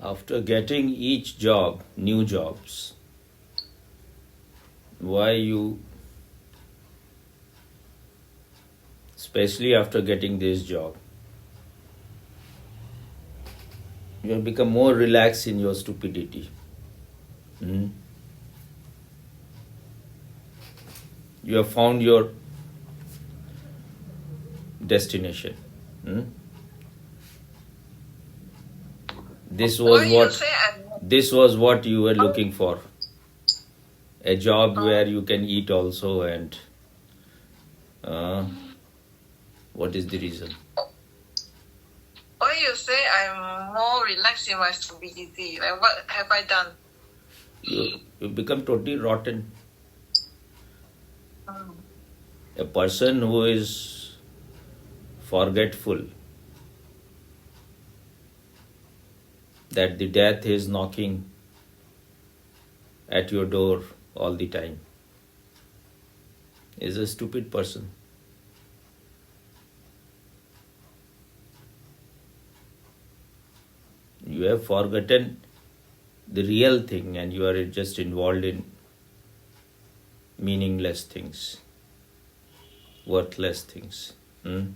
After getting each job, new jobs, why you, especially after getting this job, you have become more relaxed in your stupidity. Hmm? You have found your destination. Hmm? This Why was you what say this was what you were looking for. A job where you can eat also, and uh, what is the reason? why you say I'm more relaxed in my stupidity? Like what have I done? You become totally rotten. Mm. A person who is forgetful that the death is knocking at your door all the time is a stupid person. You have forgotten the real thing and you are just involved in meaningless things, worthless things. Hmm?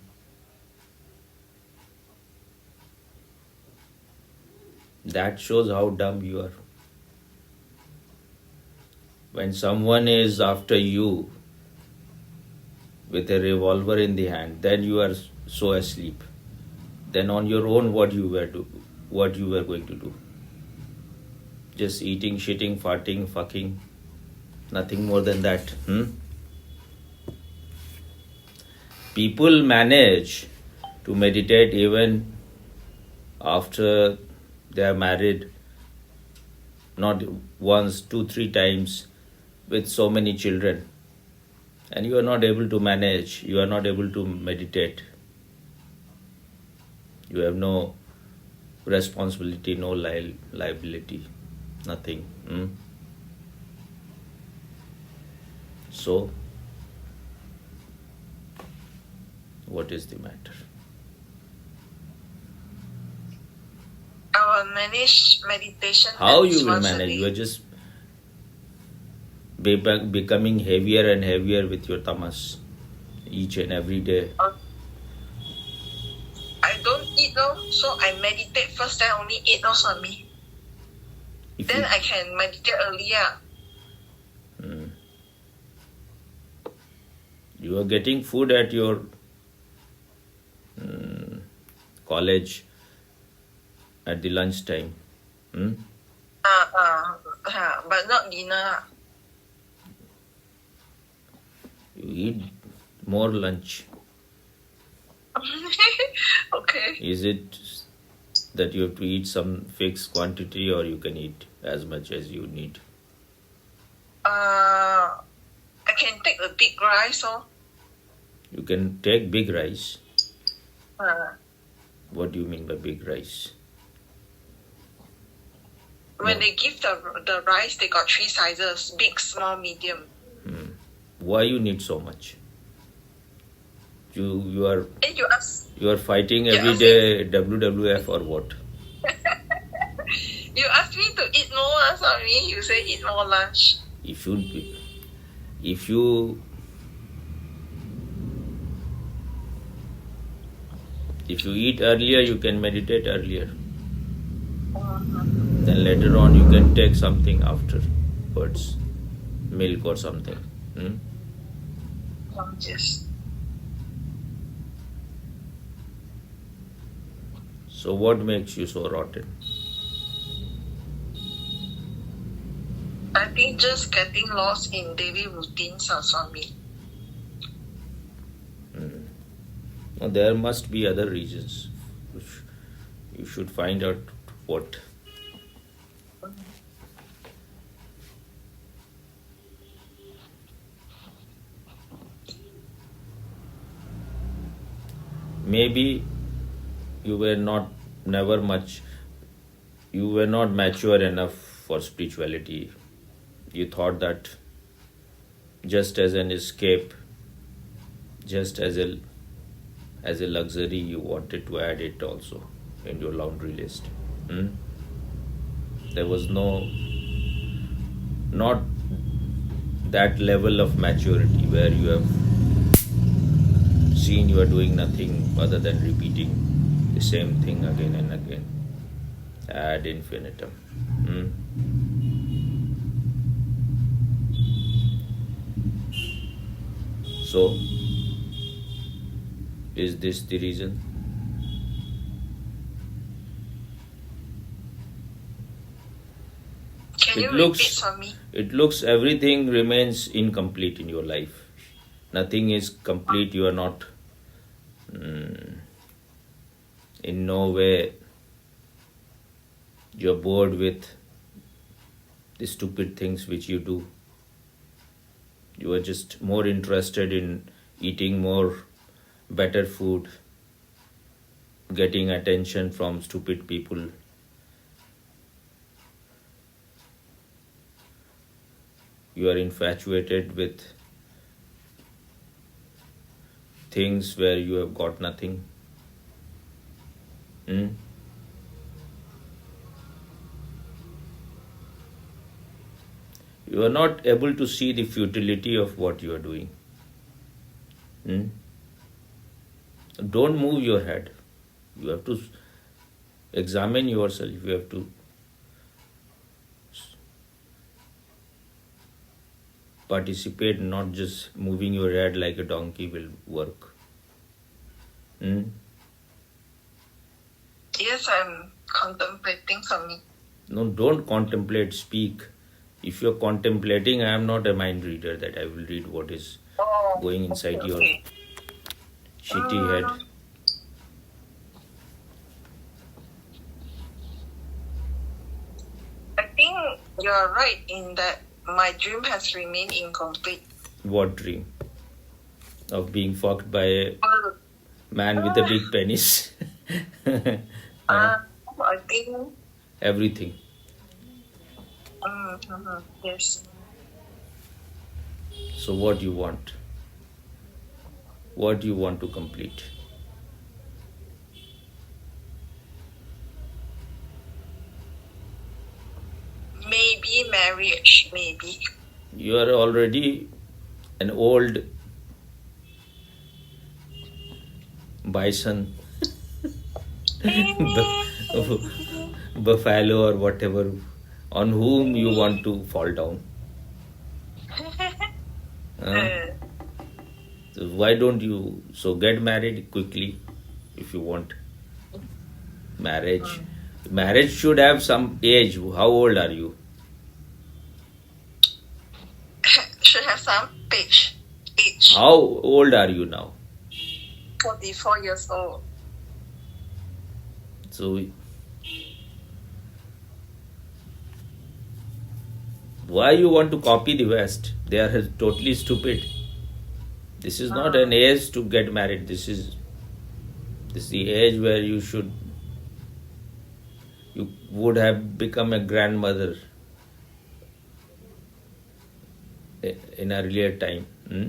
That shows how dumb you are. When someone is after you with a revolver in the hand, then you are so asleep. Then on your own, what you were going to do? Just eating, shitting, farting, fucking, nothing more than that. Hmm? People manage to meditate even after they are married, not once, two, three times, with so many children, and you are not able to manage, you are not able to meditate. You have no responsibility, no liability, nothing. Hmm? So, what is the matter? I will manage meditation. How at least you will once a manage? day. You are just becoming heavier and heavier with your tamas each and every day. I don't eat though, so I meditate first, then only eat also me. If Then you, I can meditate earlier. you are getting food at your college at the lunchtime, hmm? But not dinner. You eat more lunch. Okay. Is it that you have to eat some fixed quantity or you can eat as much as you need? I can take a big rice, or You can take big rice. uh, What do you mean by big rice? when they give the rice, they got 3 sizes: big, small, medium. Why you need so much? You are And you are fighting You every ask day WWF or what? you asked me to eat more, sorry. You say eat more lunch. If you if you if you eat earlier, you can meditate earlier. Then later on, you can take something afterwards, milk or something. Hmm? Yes. So what makes you so rotten? I think just getting lost in daily routines for me. Now, there must be other reasons. You should find out what. Maybe you were not never much. You were not mature enough for spirituality. You thought that just as an escape, just as a luxury, you wanted to add it also in your laundry list. Hmm? There was not that level of maturity where you have seen you are doing nothing other than repeating the same thing again and again ad infinitum. Hmm? So, is this the reason? Can you It repeat looks for me? it looks everything remains incomplete in your life. Nothing is complete. You are not in no way you're bored with the stupid things which you do. You are just more interested in eating more better food, getting attention from stupid people. You are infatuated with things where you have got nothing. Hmm? You are not able to see the futility of what you are doing. Hmm? Don't move your head. You have to examine yourself. You have to participate, not just moving your head like a donkey will work. Hmm? Yes, I'm contemplating for me. No, don't contemplate, speak. If you're contemplating, I am not a mind reader that I will read what is Oh, going inside your okay. shitty head. I think you're right in that my dream has remained incomplete. What dream? Of being fucked by a man with a big penis. I think, Everything. yes. So what you want? What do you want to complete? Maybe marriage, maybe. You are already an old bison, buffalo or whatever, on whom you want to fall down. So why don't you get married quickly if you want marriage? Marriage should have some age. How old are you? Should have some age. How old are you now? 44 years old. So why you want to copy the West? They are totally stupid. This is not an age to get married. This is the age where you would have become a grandmother in earlier time. Hmm?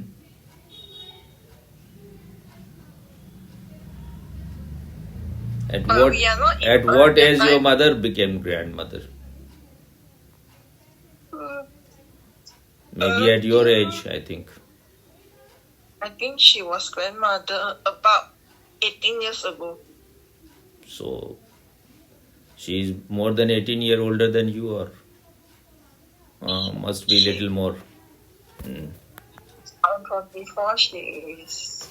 At But we are not at in what that age your time. mother became grandmother? Maybe at your age, I think. I think she was grandmother about 18 years ago. So she is more than 18 years older than you, or must be little more. Hmm. I'm 44, she is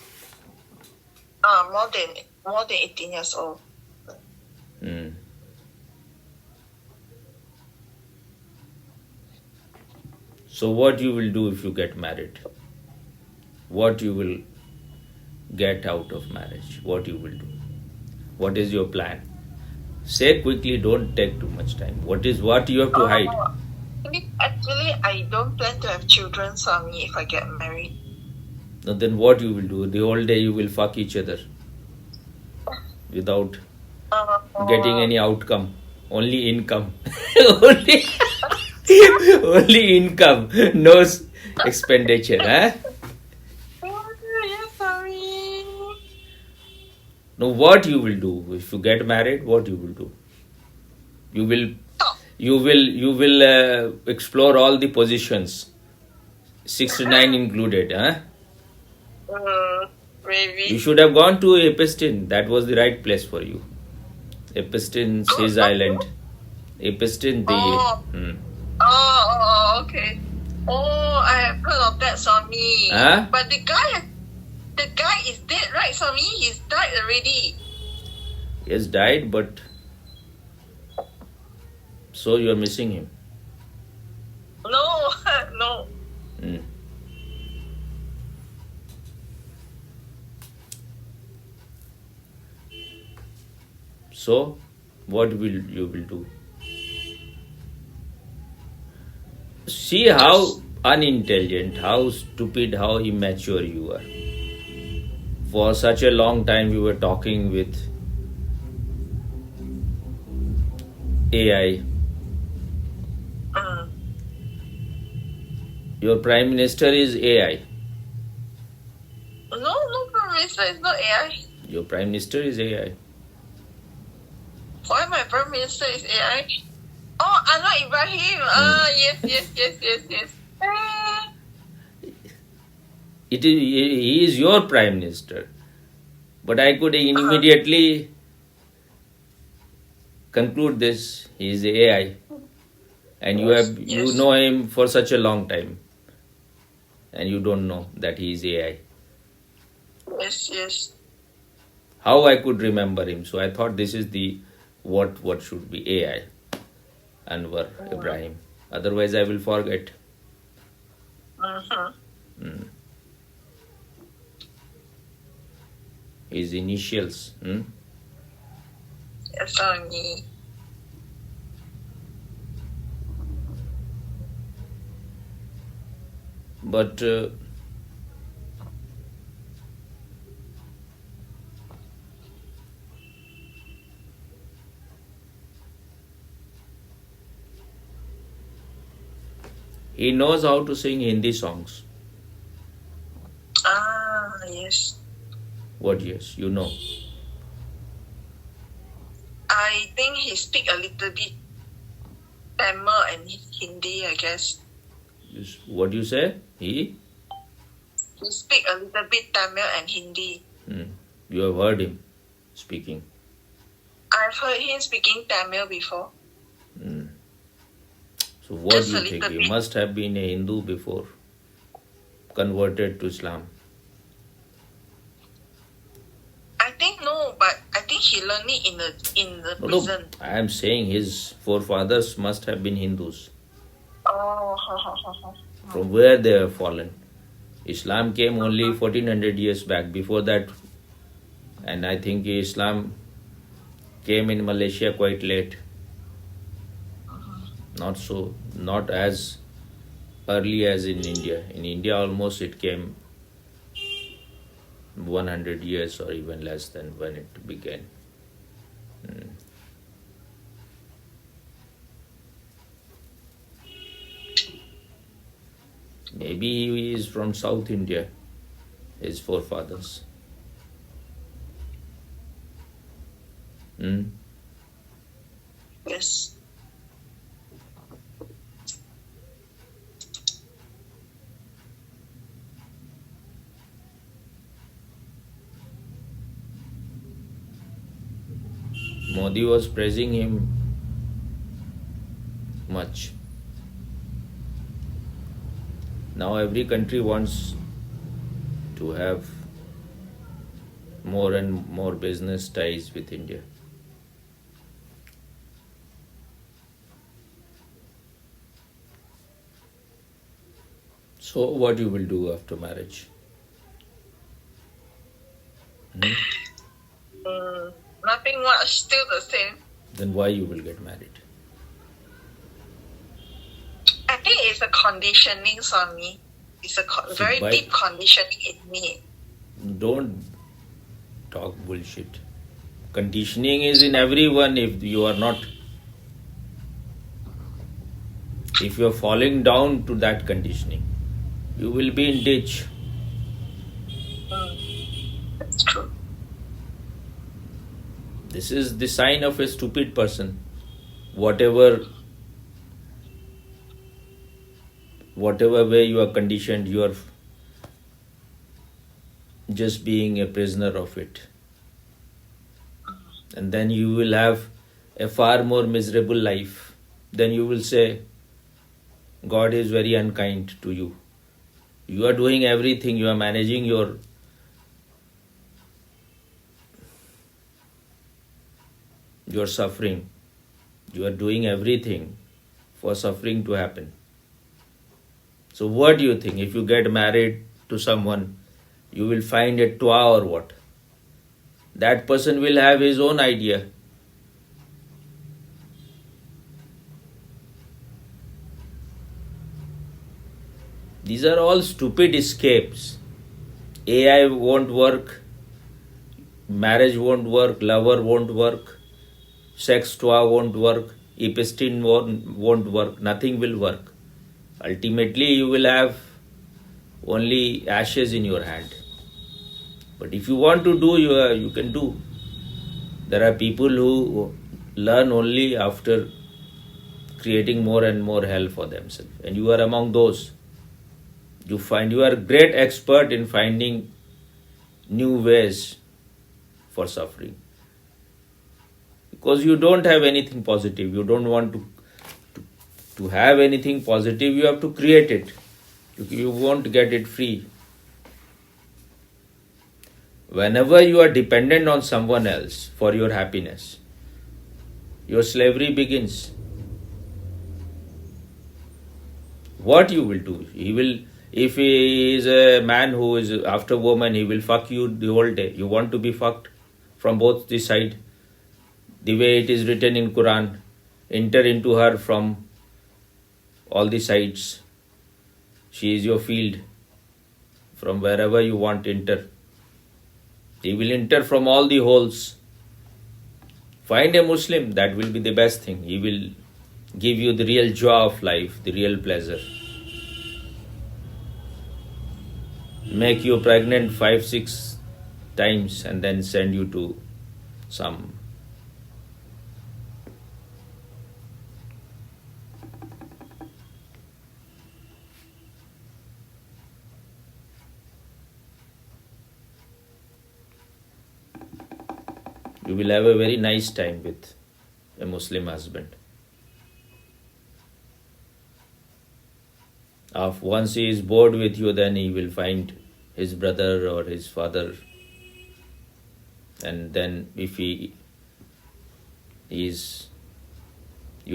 more than 18 years old. Hmm. So what you will do if you get married? What you will get out of marriage? What you will do? What is your plan? Say quickly, don't take too much time. What you have to hide? Actually, I don't plan to have children for me if I get married. No, then what you will do? The whole day you will fuck each other without getting any outcome. Only income. only, only income. No expenditure. Huh? Yes, sorry. Now what you will do if you get married? What you will do? You will you will explore all the positions, 69 included, huh? Maybe. You should have gone to Epistin. That was the right place for you. Epistin, his island. Epistin, the. Oh. Okay. Oh, I have heard of that, Swami. Huh? But the guy is dead, right, Swami? He's died already. He has died, but. So you're missing him. No, no. Hmm. So, what will you will do? See how unintelligent, how stupid, how immature you are. For such a long time, you were talking with AI. Mm. Your prime minister is AI. No, Prime Minister is not AI. Your prime minister is AI. Why my Prime Minister is AI? Oh, Anwar Ibrahim. Yes. He is your prime minister. But I could immediately conclude this. He is AI. And you know him for such a long time. And you don't know that he is AI. Yes. How I could remember him. So I thought this is the what should be AI. Anwar Ibrahim. Otherwise I will forget. His initials. Yes, Swami. But he knows how to sing Hindi songs. Yes. What yes, you know. I think he speak a little bit Tamil and Hindi, I guess. What you say? He speak a little bit Tamil and Hindi. You have heard him speaking. I've heard him speaking Tamil before. So what Just do a you think? little He bit. must have been a Hindu before converted to Islam. I think no, but I think he learned it in the No, prison. I am saying his forefathers must have been Hindus. Oh, From where they have fallen. Islam came only 1400 years back. Before that, and I think Islam came in Malaysia quite late. Not as early as in India. In India, almost it came 100 years or even less than when it began. Maybe he is from South India, his forefathers. yes. Modi was praising him much. Now every country wants to have more and more business ties with India. So what you will do after marriage? Nothing much, still the same. Then why you will get married? I think it's a conditioning, Swami. It's a very why- deep conditioning in me. Don't talk bullshit. Conditioning is in everyone. If you are not, if you are falling down to that conditioning, you will be in ditch. That's true. This is the sign of a stupid person. Whatever whatever way you are conditioned, you are just being a prisoner of it. And then you will have a far more miserable life. Then you will say, God is very unkind to you. You are doing everything, you are managing your suffering. You are doing everything for suffering to happen. So what do you think? If you get married to someone, you will find a toa or what? That person will have his own idea. These are all stupid escapes. AI won't work, marriage won't work, lover won't work, sex toa won't work, epistine won't work, nothing will work. Ultimately, you will have only ashes in your hand. But if you want to do, you can do. There are people who learn only after creating more and more hell for themselves. And you are among those. You are a great expert in finding new ways for suffering. Because you don't have anything positive. You don't want to have anything positive. You have to create it. You won't get it free. Whenever you are dependent on someone else for your happiness, your slavery begins. What you will do? If he is a man who is after woman, he will fuck you the whole day. You want to be fucked from both the side. The way it is written in Quran, enter into her from all the sides. She is your field. From wherever you want, enter. He will enter from all the holes. Find a Muslim, that will be the best thing. He will give you the real joy of life, the real pleasure. Make you pregnant 5-6 times and then send you to some you will have a very nice time with a Muslim husband. Once he is bored with you, then he will find his brother or his father. And then if you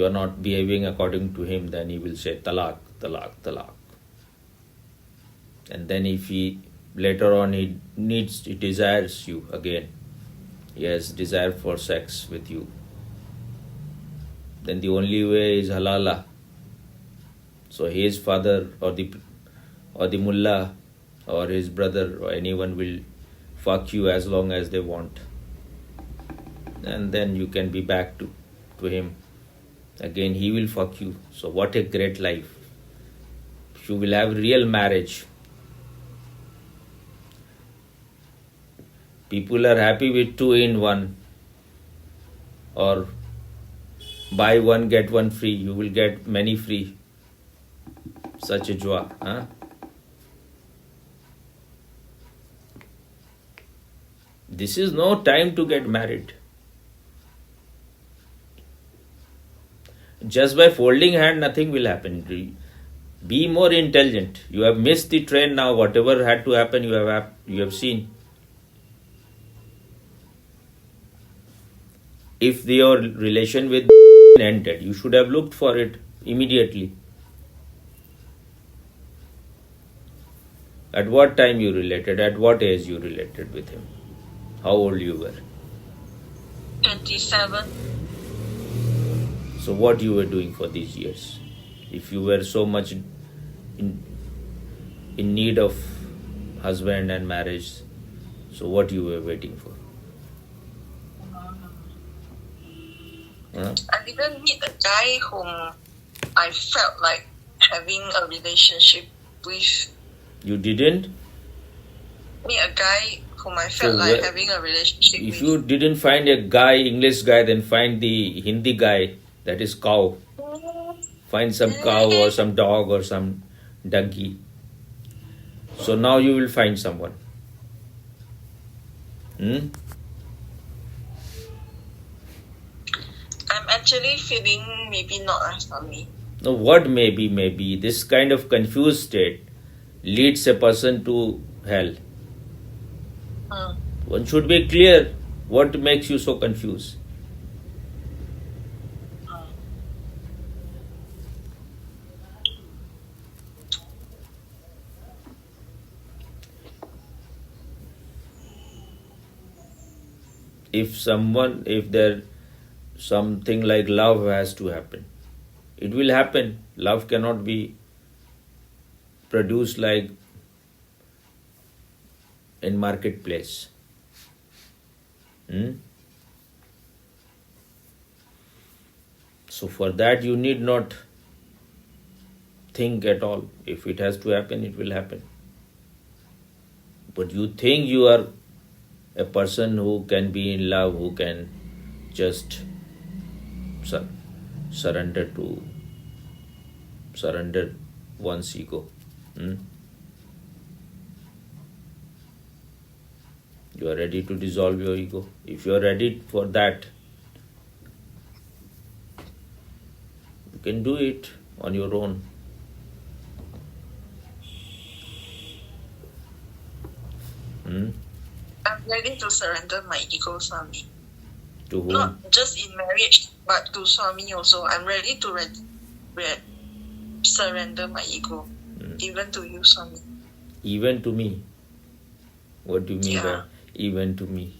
are not behaving according to him, then he will say talaq, talaq, talaq. And then if later on he desires you again, he has desire for sex with you, then the only way is halala. So his father or the mullah or his brother or anyone will fuck you as long as they want. And then you can be back to him. Again, he will fuck you. So what a great life. You will have real marriage. People are happy with 2-in-1 or buy one, get one free. You will get many free. Such a joy, huh? This is no time to get married. Just by folding hand, nothing will happen. Be more intelligent. You have missed the train now. Whatever had to happen, you have seen. If your relation with ended, you should have looked for it immediately. At what time you related? At what age you related with him? How old you were? 27. So what you were doing for these years? If you were so much in need of husband and marriage, so what you were waiting for? Huh? I didn't meet a guy whom I felt like having a relationship with. You didn't? Meet a guy whom I felt like having a relationship with. If you didn't find a guy, English guy, then find the Hindi guy, that is cow. Find some cow or some dog or some donkey. So now you will find someone. Hmm? I'm actually feeling maybe not for me. Now, what maybe, this kind of confused state leads a person to hell. Hmm. One should be clear what makes you so confused. Hmm. If there something like love has to happen, it will happen. Love cannot be produced like in marketplace. Hmm? So for that you need not think at all. If it has to happen, it will happen. But you think you are a person who can be in love, who can just sur- surrender to surrender one's ego. Hmm? You are ready to dissolve your ego. If you are ready for that, you can do it on your own. Hmm? I'm ready to surrender my ego, Swami. To whom? Not just in marriage, but to Swami also. I'm ready to surrender my ego, even to you, Swami. Even to me. What do you mean by Yeah. even to me?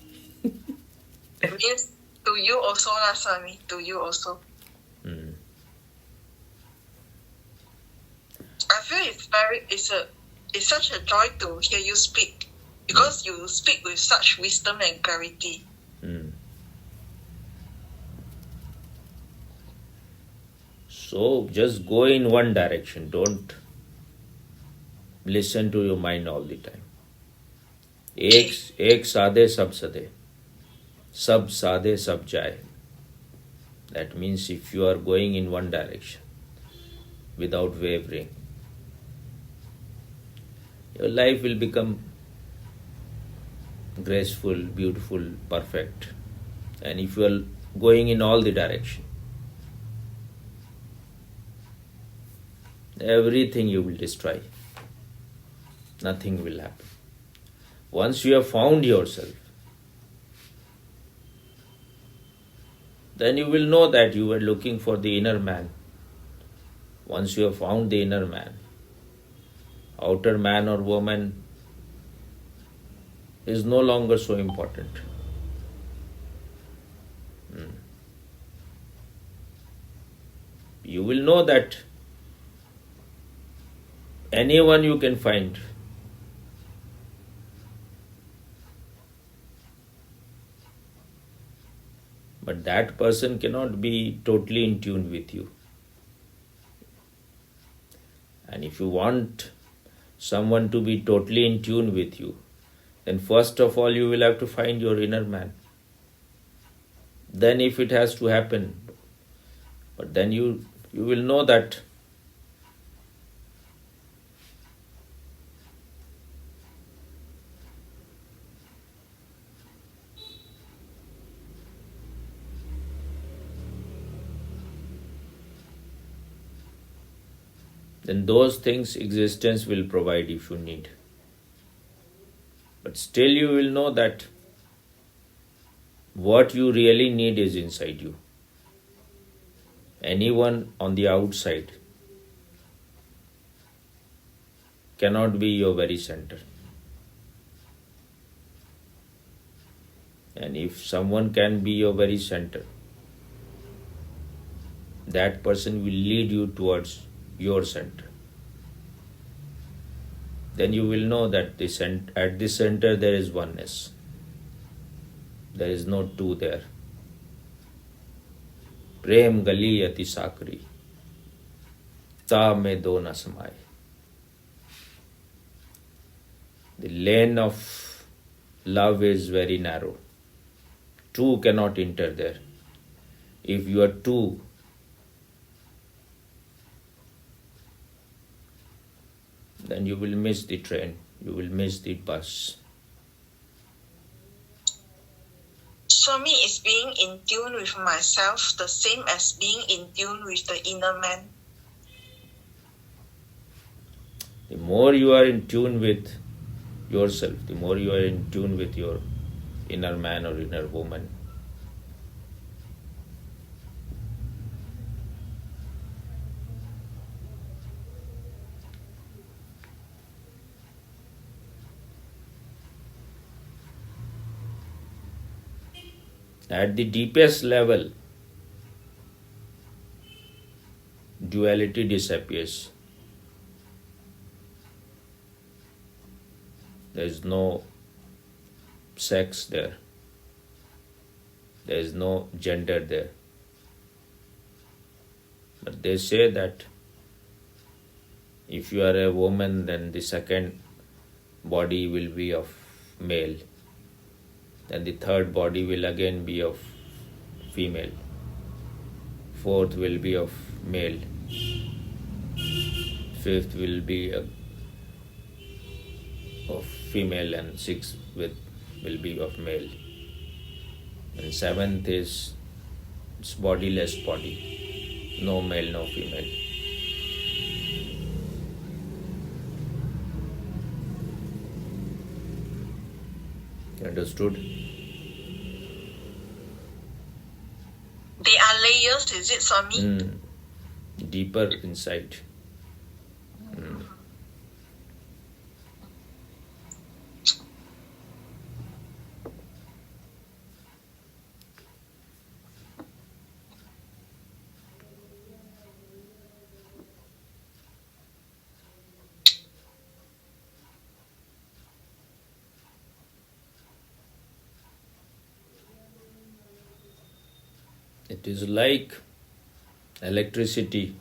That means to you also, lah, Swami. To you also. Hmm. I feel it's such a joy to hear you speak because you speak with such wisdom and clarity. Hmm. So just go in one direction. Don't listen to your mind all the time. एक साधे सब सधे, सब साधे सब जाए. That means if you are going in one direction without wavering, your life will become graceful, beautiful, perfect. And if you are going in all the direction, everything you will destroy. Nothing will happen. Once you have found yourself, then you will know that you were looking for the inner man. Once you have found the inner man, outer man or woman is no longer so important. You will know that anyone you can find. But that person cannot be totally in tune with you. And if you want someone to be totally in tune with you, then first of all you will have to find your inner man. Then if it has to happen, but then you will know that then those things existence will provide if you need. But still you will know that what you really need is inside you. Anyone on the outside cannot be your very center. And if someone can be your very center, that person will lead you towards your center. Then you will know that at the center there is oneness. There is no two there. Prem gali ati sakri, ta mein do na samaye. The lane of love is very narrow. Two cannot enter there. If you are two, then you will miss the train, you will miss the bus. Swami, is being in tune with myself the same as being in tune with the inner man? The more you are in tune with yourself, the more you are in tune with your inner man or inner woman, at the deepest level, duality disappears. There is no sex there. There is no gender there. But they say that if you are a woman, then the second body will be of male. Then the third body will again be of female. Fourth will be of male. Fifth will be of female, and sixth will be of male. And seventh is it's bodiless body. No male, no female. Understood? They are layers, is it, Swami? Deeper inside. It is like electricity.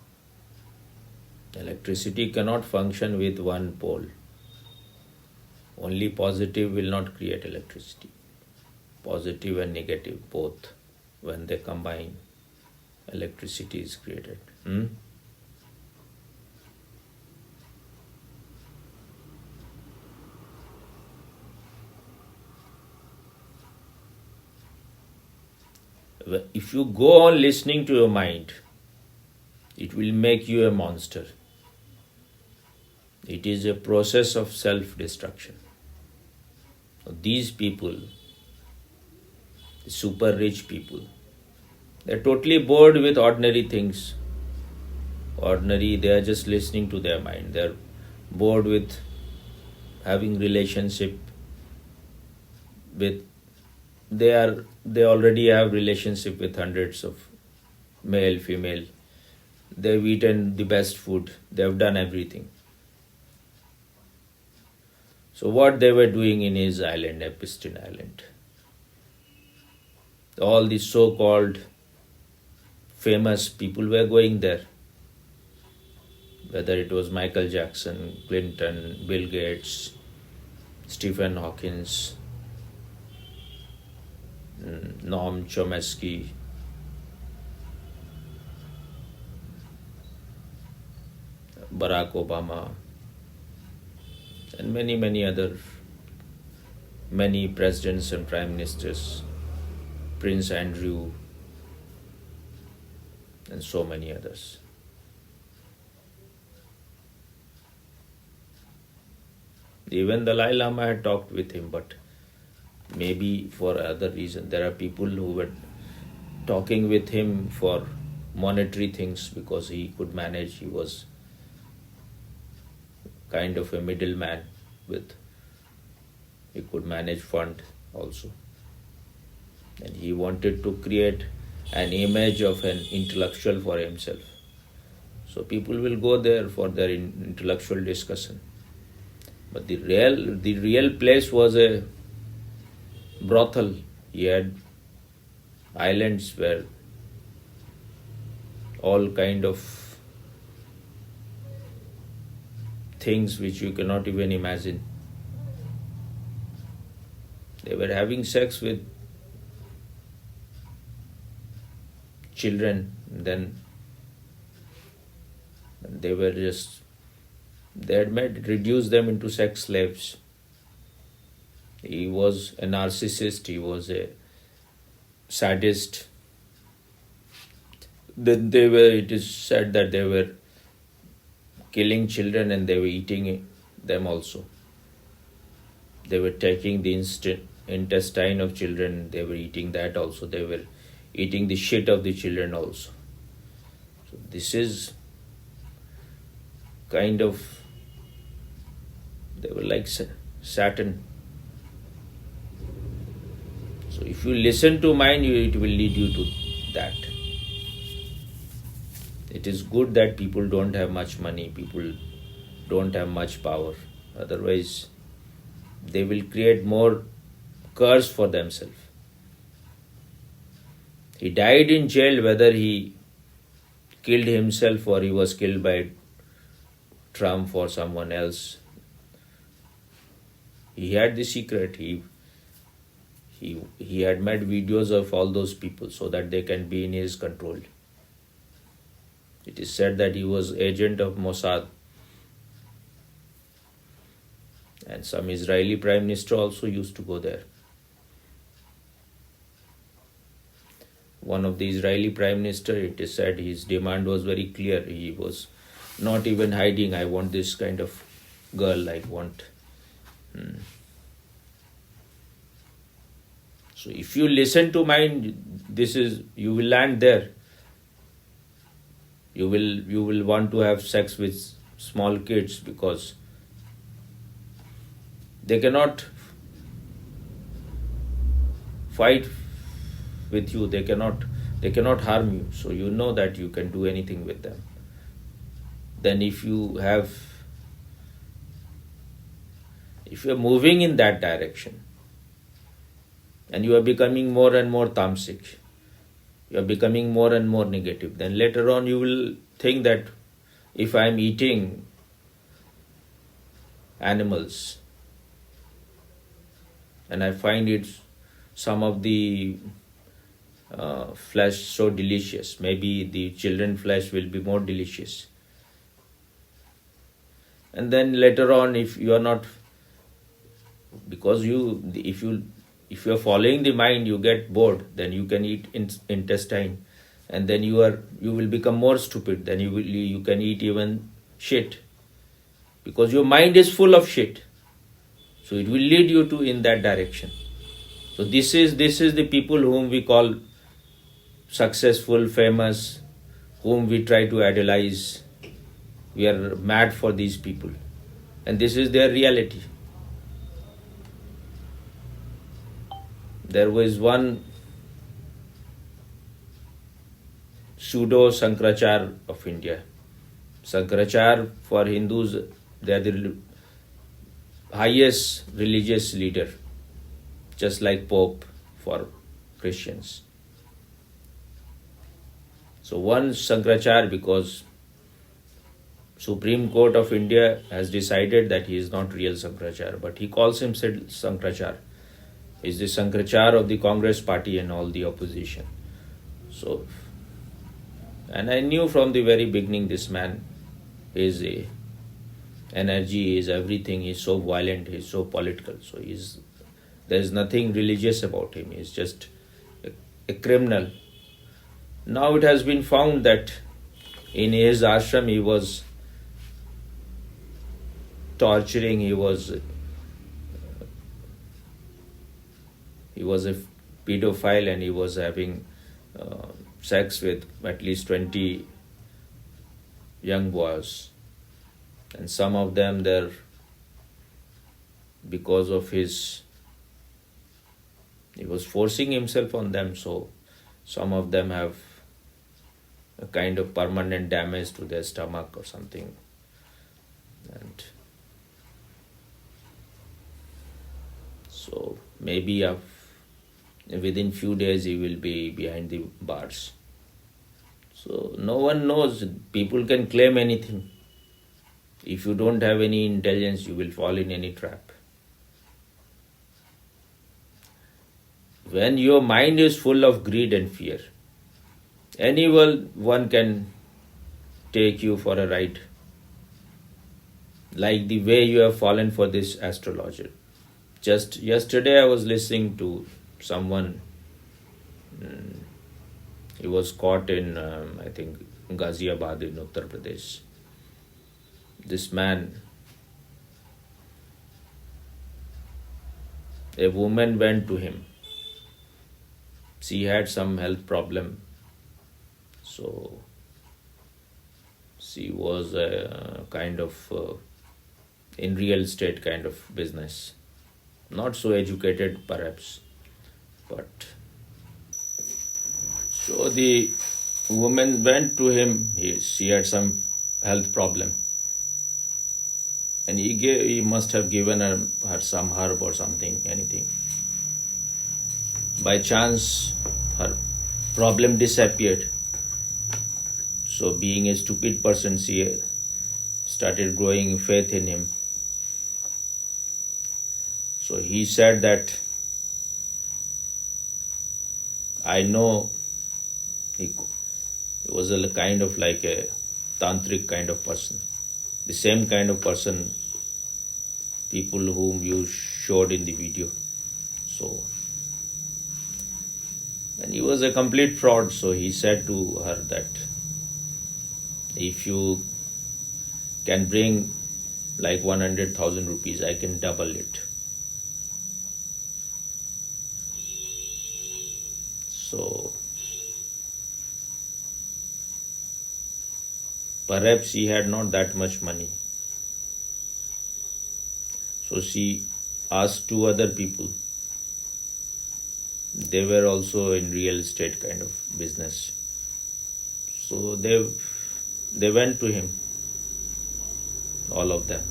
Electricity cannot function with one pole. Only positive will not create electricity. Positive and negative both, when they combine, electricity is created. If you go on listening to your mind, it will make you a monster. It is a process of self-destruction. So these people, the super rich people, they're totally bored with ordinary things. They are just listening to their mind. They're bored with having relationship with they already have relationship with hundreds of male, female. They've eaten the best food. They've done everything. So what they were doing in his island, Epstein Island, all these so-called famous people were going there. Whether it was Michael Jackson, Clinton, Bill Gates, Stephen Hawking, Noam Chomsky, Barack Obama, and many presidents and prime ministers, Prince Andrew, and so many others. Even Dalai Lama had talked with him, but maybe for other reason. There are people who were talking with him for monetary things because he could manage. He was kind of a middleman he could manage fund also. And he wanted to create an image of an intellectual for himself. So people will go there for their intellectual discussion. But the real place was a brothel. He had islands where all kind of things which you cannot even imagine. They were having sex with children, then they were just They had reduced them into sex slaves. He was a narcissist, he was a sadist. Then it is said that they were killing children and they were eating them also. They were taking the intestine of children, they were eating that also. They were eating the shit of the children also. So this is kind of, they were like Satan. So if you listen to mind, it will lead you to that. It is good that people don't have much money, people don't have much power. Otherwise, they will create more curse for themselves. He died in jail, whether he killed himself or he was killed by Trump or someone else. He had the secret. He had made videos of all those people so that they can be in his control. It is said that he was agent of Mossad. And some Israeli Prime Minister also used to go there. One of the Israeli Prime Minister, it is said his demand was very clear. He was not even hiding, I want this kind of girl, I want. So if you listen to mind, you will land there. You will want to have sex with small kids because they cannot fight with you, they cannot harm you, so you know that you can do anything with them. Then if you are moving in that direction and you are becoming more and more tamasic, you are becoming more and more negative, then later on you will think that if I am eating animals and I find some of the flesh so delicious, maybe the children flesh will be more delicious. And then later on, if you are not, because if you are following the mind, you get bored, then you can eat intestine, and then you will become more stupid. Then you can eat even shit, because your mind is full of shit. So it will lead you in that direction. So this is the people whom we call successful, famous, whom we try to idolize. We are mad for these people, and this is their reality. There was one pseudo Shankaracharya of India. Shankaracharya for Hindus, they are the highest religious leader, just like Pope for Christians. So one Shankaracharya, because Supreme Court of India has decided that he is not real Shankaracharya, but he calls himself Shankaracharya. He is the Shankaracharya of the Congress party and all the opposition. So, and I knew from the very beginning this man is a energy, is everything, he's so violent, he's so political. So there's nothing religious about him, he's just a criminal. Now it has been found that in his ashram he was torturing, he was a pedophile, and he was having sex with at least 20 young boys. And some of them, because of he was forcing himself on them, so some of them have a kind of permanent damage to their stomach or something. And so maybe within few days he will be behind the bars. So no one knows. People can claim anything. If you don't have any intelligence, you will fall in any trap. When your mind is full of greed and fear, anyone can take you for a ride. like the way you have fallen for this astrologer. Just yesterday I was listening to someone. He was caught in, I think, Ghaziabad in Uttar Pradesh. This man, a woman went to him. She had some health problem. So she was a kind of in real estate kind of business. Not so educated perhaps, but so the woman went to him. She had some health problem, and he must have given her some herb or something, anything. By chance, her problem disappeared. So, being a stupid person, she started growing faith in him. So he said that, I know he was a kind of like a tantric kind of person. The same kind of person, people whom you showed in the video. So, and he was a complete fraud. So he said to her that if you can bring like 100,000 rupees, I can double it. So perhaps she had not that much money. So she asked two other people. They were also in real estate kind of business. So they went to him, all of them.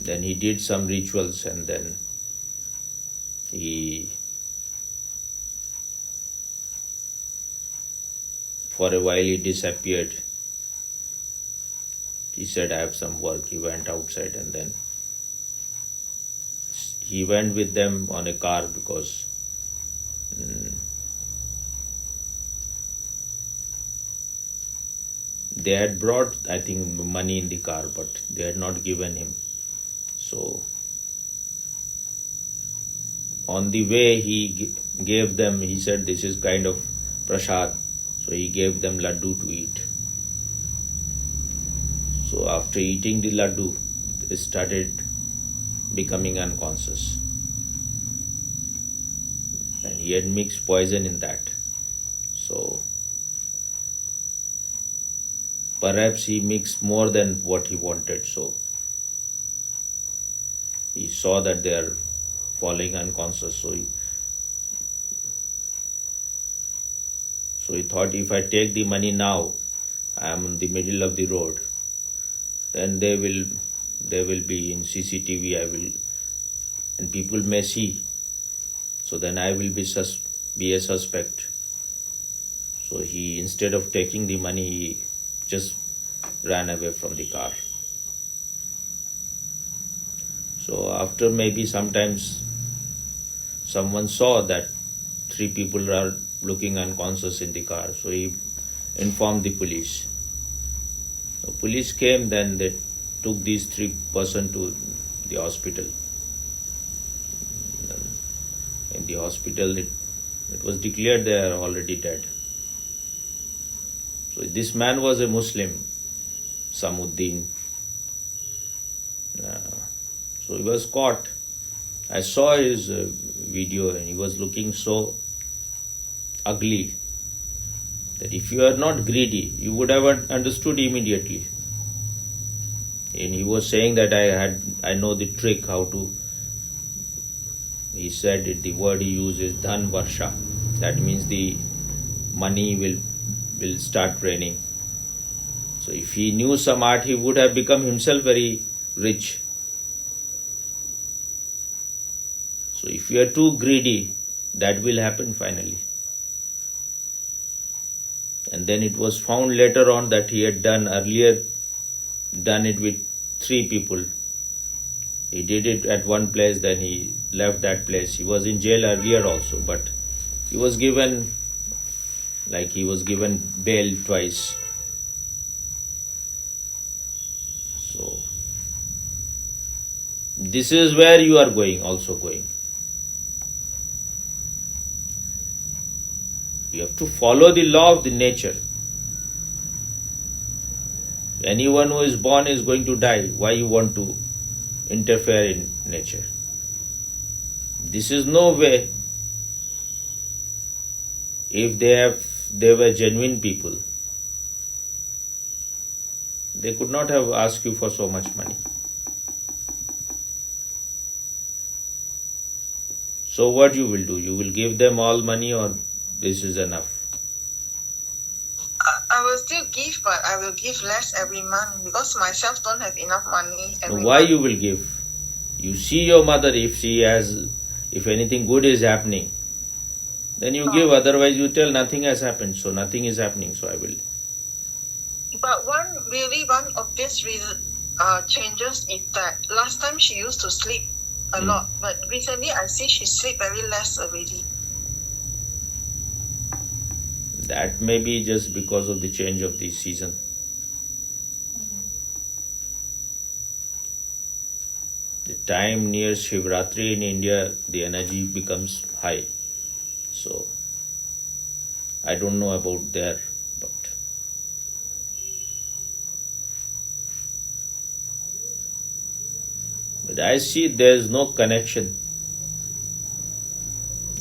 Then he did some rituals, and then for a while he disappeared. He said, I have some work. He went outside, and then he went with them on a car because they had brought, I think, money in the car, but they had not given him. So on the way he gave them, he said this is kind of prasad. So he gave them laddu to eat. So after eating the laddu, they started becoming unconscious. And he had mixed poison in that. So perhaps he mixed more than what he wanted. So he saw that they are falling unconscious. So he thought, if I take the money now, I am in the middle of the road, then they will be in CCTV. And people may see. So then I will be a suspect. So he, instead of taking the money, he just ran away from the car. So after maybe sometimes someone saw that three people are looking unconscious in the car. So he informed the police. The police came, then they took these three persons to the hospital. In the hospital, it was declared they are already dead. So this man was a Muslim, Samuddin. So he was caught. I saw his video, and he was looking so ugly that if you are not greedy, you would have understood immediately. And he was saying that I know the trick how to. He said the word he used is dhan varsha. That means the money will start raining. So if he knew some art, he would have become himself very rich. So if you are too greedy, that will happen finally. And then it was found later on that he had done it with three people. He did it at one place, then he left that place. He was in jail earlier also, but he was given bail twice. So this is where you are also going. You have to follow the law of the nature. Anyone who is born is going to die. Why you want to interfere in nature? This is no way. If they were genuine people, they could not have asked you for so much money. So what you will do? You will give them all money, or this is enough? I will still give, but I will give less every month because myself don't have enough money every Why month. you will give? You see your mother, if anything good is happening, then you give. Otherwise you tell nothing has happened, so nothing is happening, so I will. But one obvious reason changes is that last time she used to sleep a lot, but recently I see she sleep very less already. That may be just because of the change of the season. The time near Shivratri in India, the energy becomes high. So, I don't know about there, but I see there is no connection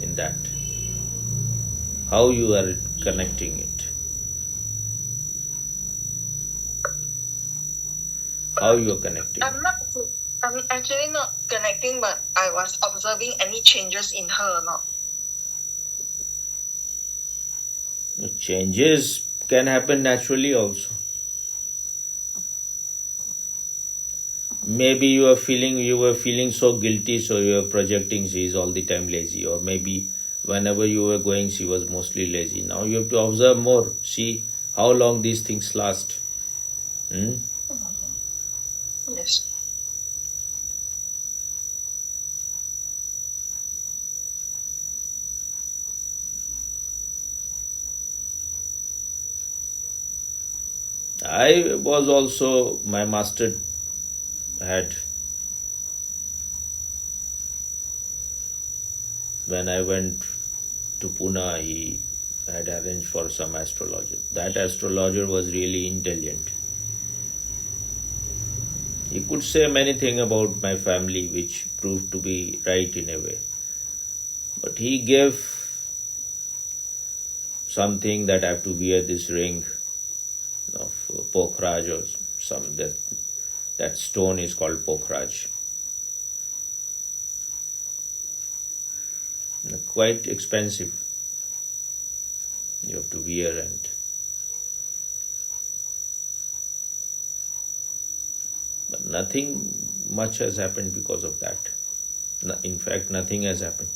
in that. How you are connecting it? How you are connecting? I'm actually not connecting, but I was observing any changes in her or not. Changes can happen naturally also. Maybe you were feeling so guilty, so you are projecting she is all the time lazy, or maybe whenever you were going she was mostly lazy. Now you have to observe more, see how long these things last. Yes. I was also, my master had, when I went to Pune, he had arranged for some astrologer. That astrologer was really intelligent. He could say many things about my family which proved to be right in a way. But he gave something that I have to wear this ring of Pokhraj, or that stone is called Pokhraj. Quite expensive. You have to wear, and but nothing much has happened because of that. In fact, nothing has happened.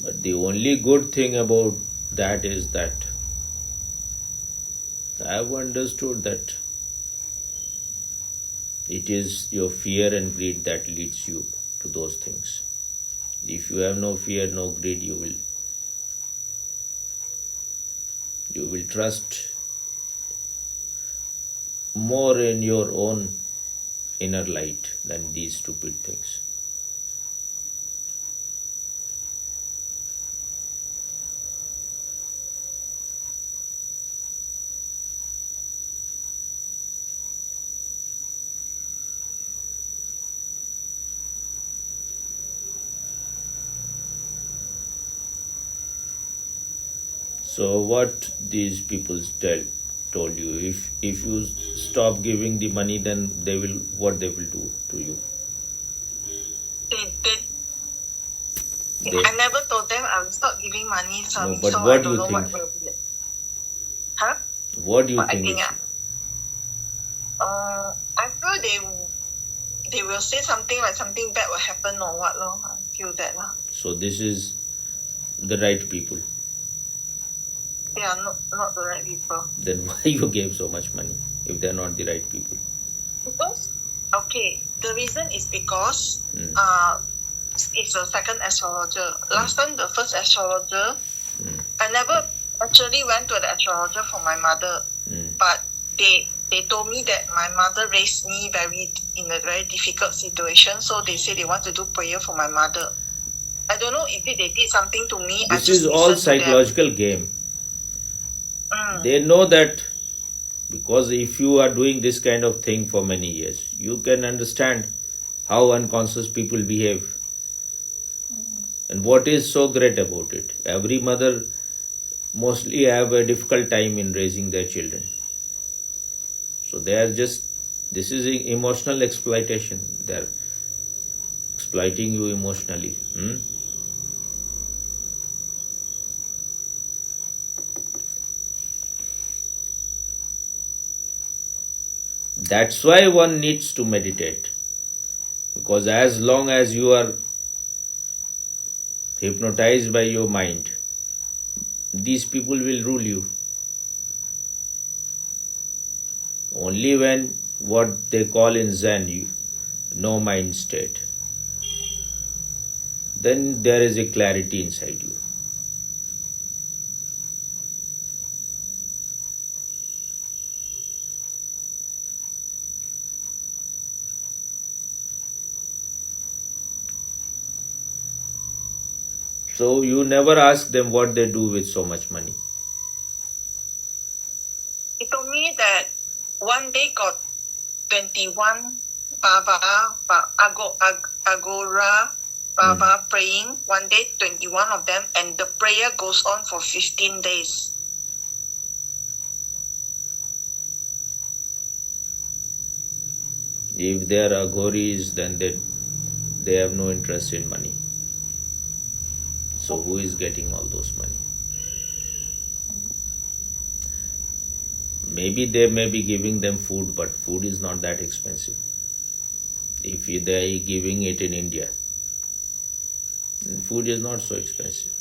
But the only good thing about that is that I have understood that it is your fear and greed that leads you to those things. If you have no fear, no greed, you will trust more in your own inner light than these stupid things. So what these people told you, if you stop giving the money, then what they will do to you? I never told them I will stop giving money, so, but so what I don't do you know think? what will be. Huh? What do you What think? I think, I feel they will say something like something bad will happen or what, lor. I feel that. So this is the right people. They are not the right people. Then why you gave so much money if they're not the right people? Because, okay, the reason is because it's the second astrologer. Last time, the first astrologer, I never actually went to the astrologer for my mother. But they told me that my mother raised me in a very difficult situation. So they say they want to do prayer for my mother. I don't know if they did something to me. This is all psychological game. They know that because if you are doing this kind of thing for many years, you can understand how unconscious people behave. And what is so great about it? Every mother mostly have a difficult time in raising their children. So they are this is emotional exploitation. They are exploiting you emotionally. That's why one needs to meditate. Because as long as you are hypnotized by your mind, these people will rule you. Only when what they call in Zen, no mind state, then there is a clarity inside you. So you never ask them what they do with so much money. He told me that one day got 21 Agora Baba praying. One day, 21 of them, and the prayer goes on for 15 days. If they are Aghoris, then they have no interest in money. So who is getting all those money? Maybe they may be giving them food, but food is not that expensive. If they are giving it in India, then food is not so expensive.